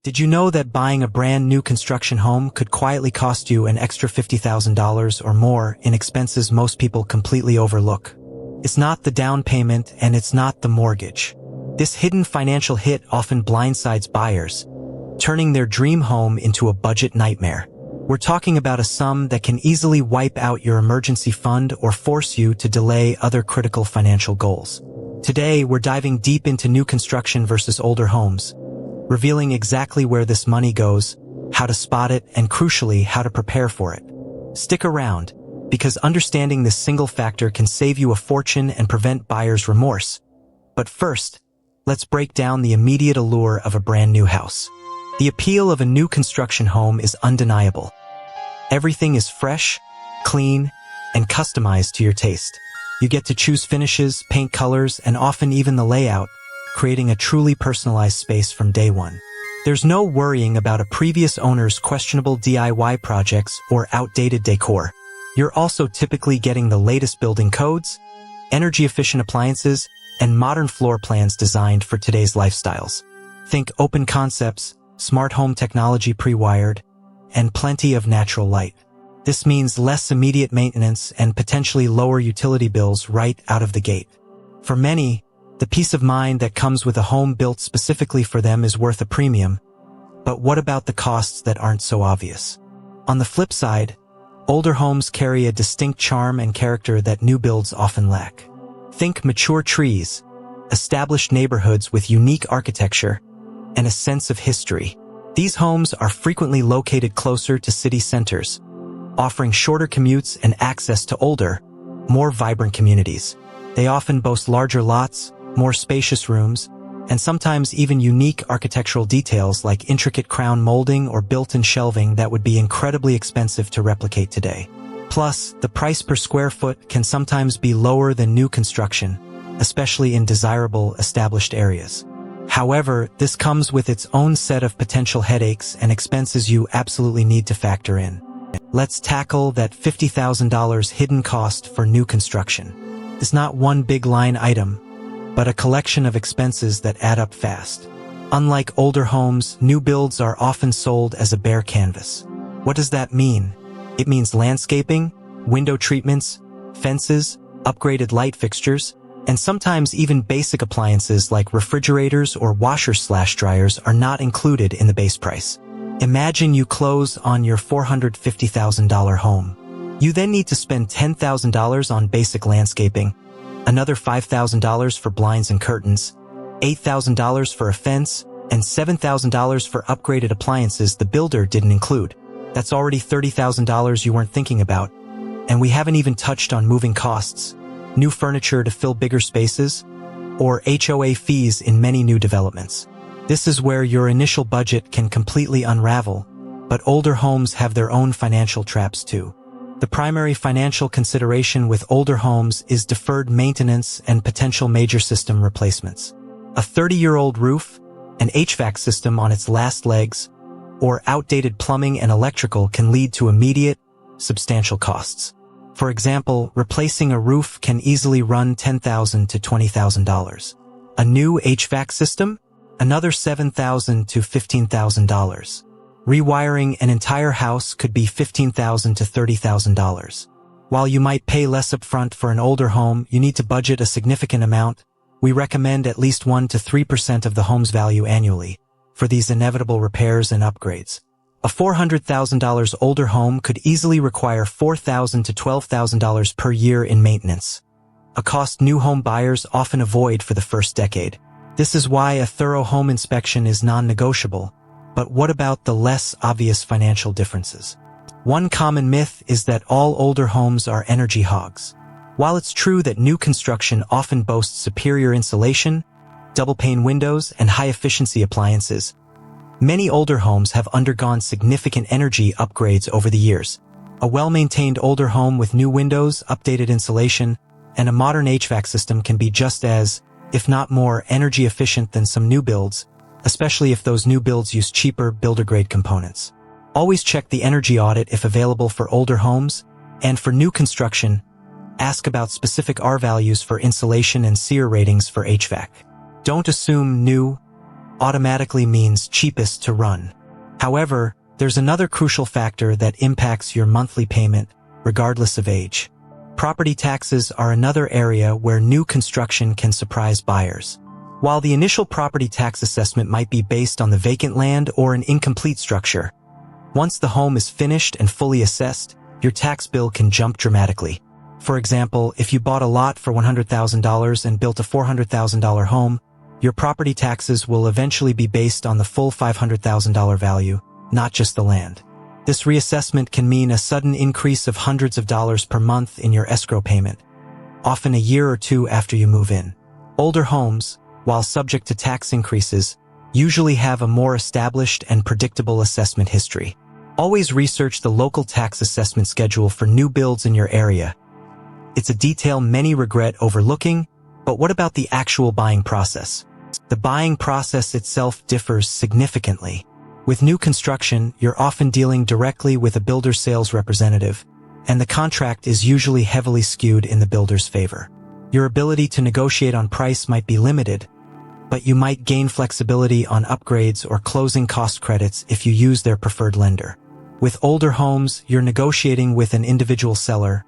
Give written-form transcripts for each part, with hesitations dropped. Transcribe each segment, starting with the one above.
Did you know that buying a brand new construction home could quietly cost you an extra $50,000 or more in expenses most people completely overlook? It's not the down payment and it's not the mortgage. This hidden financial hit often blindsides buyers, turning their dream home into a budget nightmare. We're talking about a sum that can easily wipe out your emergency fund or force you to delay other critical financial goals. Today, we're diving deep into new construction versus older homes, revealing exactly where this money goes, how to spot it, and crucially, how to prepare for it. Stick around, because understanding this single factor can save you a fortune and prevent buyer's remorse. But first, let's break down the immediate allure of a brand new house. The appeal of a new construction home is undeniable. Everything is fresh, clean, and customized to your taste. You get to choose finishes, paint colors, and often even the layout, creating a truly personalized space from day one. There's no worrying about a previous owner's questionable DIY projects or outdated decor. You're also typically getting the latest building codes, energy-efficient appliances, and modern floor plans designed for today's lifestyles. Think open concepts, smart home technology pre-wired, and plenty of natural light. This means less immediate maintenance and potentially lower utility bills right out of the gate. For many, the peace of mind that comes with a home built specifically for them is worth a premium. But what about the costs that aren't so obvious? On the flip side, older homes carry a distinct charm and character that new builds often lack. Think mature trees, established neighborhoods with unique architecture, and a sense of history. These homes are frequently located closer to city centers, offering shorter commutes and access to older, more vibrant communities. They often boast larger lots, more spacious rooms, and sometimes even unique architectural details like intricate crown molding or built-in shelving that would be incredibly expensive to replicate today. Plus, the price per square foot can sometimes be lower than new construction, especially in desirable, established areas. However, this comes with its own set of potential headaches and expenses you absolutely need to factor in. Let's tackle that $50,000 hidden cost for new construction. It's not one big line item, but a collection of expenses that add up fast. Unlike older homes, new builds are often sold as a bare canvas. What does that mean? It means landscaping, window treatments, fences, upgraded light fixtures, and sometimes even basic appliances like refrigerators or washers/dryers are not included in the base price. Imagine you close on your $450,000 home. You then need to spend $10,000 on basic landscaping, another $5,000 for blinds and curtains, $8,000 for a fence, and $7,000 for upgraded appliances the builder didn't include. That's already $30,000 you weren't thinking about. And we haven't even touched on moving costs, new furniture to fill bigger spaces, or HOA fees in many new developments. This is where your initial budget can completely unravel, but older homes have their own financial traps too. The primary financial consideration with older homes is deferred maintenance and potential major system replacements. A 30-year-old roof, an HVAC system on its last legs, or outdated plumbing and electrical can lead to immediate, substantial costs. For example, replacing a roof can easily run $10,000 to $20,000. A new HVAC system? Another $7,000 to $15,000. Rewiring an entire house could be $15,000 to $30,000. While you might pay less upfront for an older home, you need to budget a significant amount. We recommend at least 1% to 3% of the home's value annually for these inevitable repairs and upgrades. A $400,000 older home could easily require $4,000 to $12,000 per year in maintenance, a cost new home buyers often avoid for the first decade. This is why a thorough home inspection is non-negotiable. But what about the less obvious financial differences? One common myth is that all older homes are energy hogs. While it's true that new construction often boasts superior insulation, double-pane windows, and high-efficiency appliances, many older homes have undergone significant energy upgrades over the years. A well-maintained older home with new windows, updated insulation, and a modern HVAC system can be just as, if not more, energy efficient than some new builds, especially if those new builds use cheaper, builder-grade components. Always check the energy audit if available for older homes, and for new construction, ask about specific R values for insulation and SEER ratings for HVAC. Don't assume new, automatically means cheapest to run. However, there's another crucial factor that impacts your monthly payment, regardless of age. Property taxes are another area where new construction can surprise buyers. While the initial property tax assessment might be based on the vacant land or an incomplete structure, once the home is finished and fully assessed, your tax bill can jump dramatically. For example, if you bought a lot for $100,000 and built a $400,000 home, your property taxes will eventually be based on the full $500,000 value, not just the land. This reassessment can mean a sudden increase of hundreds of dollars per month in your escrow payment, often a year or two after you move in. Older homes, while subject to tax increases, usually have a more established and predictable assessment history. Always research the local tax assessment schedule for new builds in your area. It's a detail many regret overlooking, but what about the actual buying process? The buying process itself differs significantly. With new construction, you're often dealing directly with a builder's sales representative, and the contract is usually heavily skewed in the builder's favor. Your ability to negotiate on price might be limited, but you might gain flexibility on upgrades or closing cost credits if you use their preferred lender. With older homes, you're negotiating with an individual seller,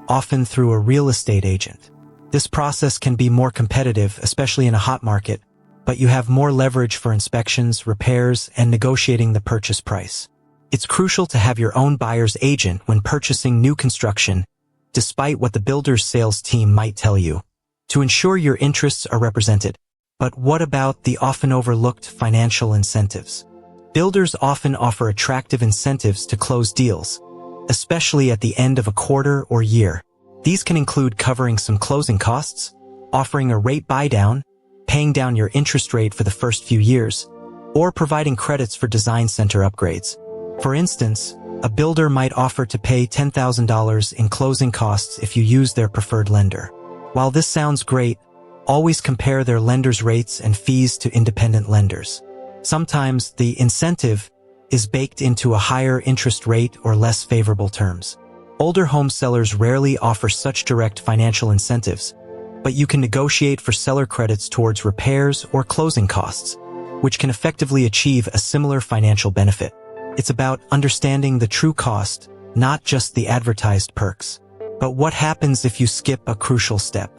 often through a real estate agent. This process can be more competitive, especially in a hot market, but you have more leverage for inspections, repairs, and negotiating the purchase price. It's crucial to have your own buyer's agent when purchasing new construction, despite what the builder's sales team might tell you, to ensure your interests are represented. But what about the often overlooked financial incentives? Builders often offer attractive incentives to close deals, especially at the end of a quarter or year. These can include covering some closing costs, offering a rate buy-down, paying down your interest rate for the first few years, or providing credits for design center upgrades. For instance, a builder might offer to pay $10,000 in closing costs if you use their preferred lender. While this sounds great, always compare their lender's rates and fees to independent lenders. Sometimes the incentive is baked into a higher interest rate or less favorable terms. Older home sellers rarely offer such direct financial incentives, but you can negotiate for seller credits towards repairs or closing costs, which can effectively achieve a similar financial benefit. It's about understanding the true cost, not just the advertised perks. But what happens if you skip a crucial step?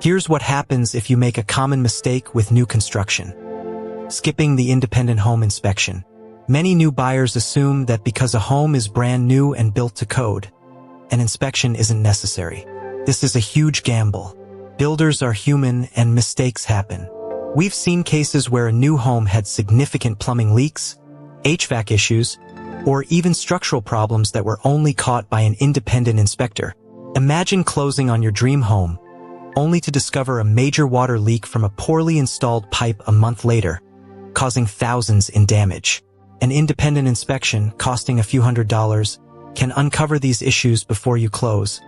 Here's what happens if you make a common mistake with new construction. Skipping the independent home inspection. Many new buyers assume that because a home is brand new and built to code, an inspection isn't necessary. This is a huge gamble. Builders are human and mistakes happen. We've seen cases where a new home had significant plumbing leaks, HVAC issues, or even structural problems that were only caught by an independent inspector. Imagine closing on your dream home, only to discover a major water leak from a poorly installed pipe a month later, causing thousands in damage. An independent inspection, costing a few $100s, can uncover these issues before you close,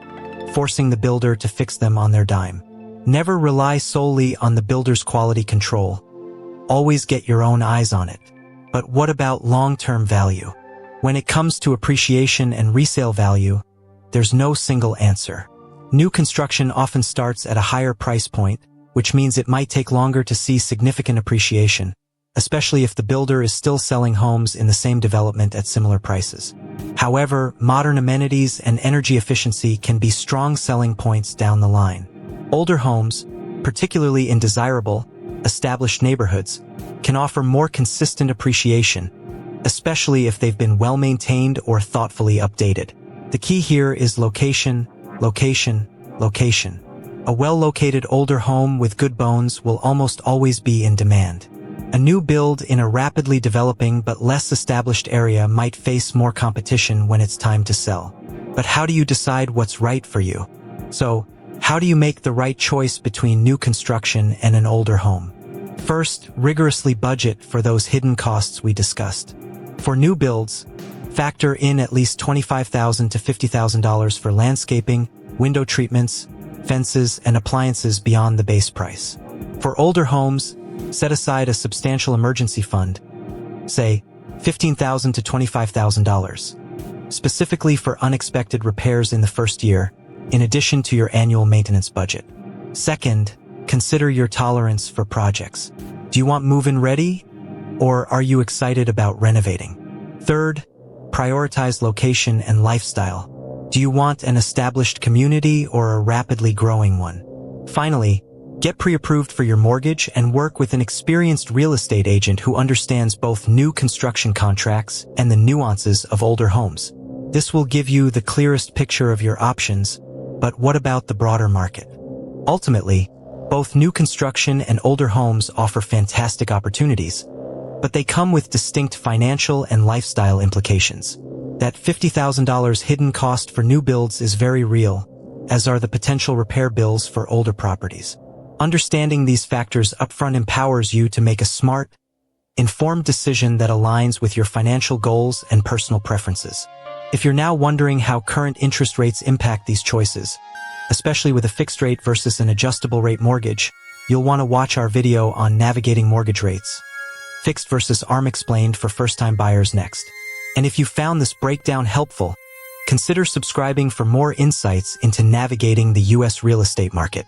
forcing the builder to fix them on their dime. Never rely solely on the builder's quality control. Always get your own eyes on it. But what about long-term value? When it comes to appreciation and resale value, there's no single answer. New construction often starts at a higher price point, which means it might take longer to see significant appreciation, especially if the builder is still selling homes in the same development at similar prices. However, modern amenities and energy efficiency can be strong selling points down the line. Older homes, particularly in desirable, established neighborhoods, can offer more consistent appreciation, especially if they've been well-maintained or thoughtfully updated. The key here is location, location, location. A well-located older home with good bones will almost always be in demand. A new build in a rapidly developing but less established area might face more competition when it's time to sell. But how do you decide what's right for you? So, how do you make the right choice between new construction and an older home? First, rigorously budget for those hidden costs we discussed. For new builds, factor in at least $25,000 to $50,000 for landscaping, window treatments, fences, and appliances beyond the base price. For older homes, set aside a substantial emergency fund, say $15,000 to $25,000, specifically for unexpected repairs in the first year, in addition to your annual maintenance budget. Second, consider your tolerance for projects. Do you want move-in ready, Or are you excited about renovating? Third, prioritize location and lifestyle. Do you want an established community or a rapidly growing one? Finally, get pre-approved for your mortgage and work with an experienced real estate agent who understands both new construction contracts and the nuances of older homes. This will give you the clearest picture of your options, but what about the broader market? Ultimately, both new construction and older homes offer fantastic opportunities, but they come with distinct financial and lifestyle implications. That $50,000 hidden cost for new builds is very real, as are the potential repair bills for older properties. Understanding these factors upfront empowers you to make a smart, informed decision that aligns with your financial goals and personal preferences. If you're now wondering how current interest rates impact these choices, especially with a fixed rate versus an adjustable rate mortgage, you'll want to watch our video on navigating mortgage rates. Fixed versus ARM explained for first-time buyers next. And if you found this breakdown helpful, consider subscribing for more insights into navigating the U.S. real estate market.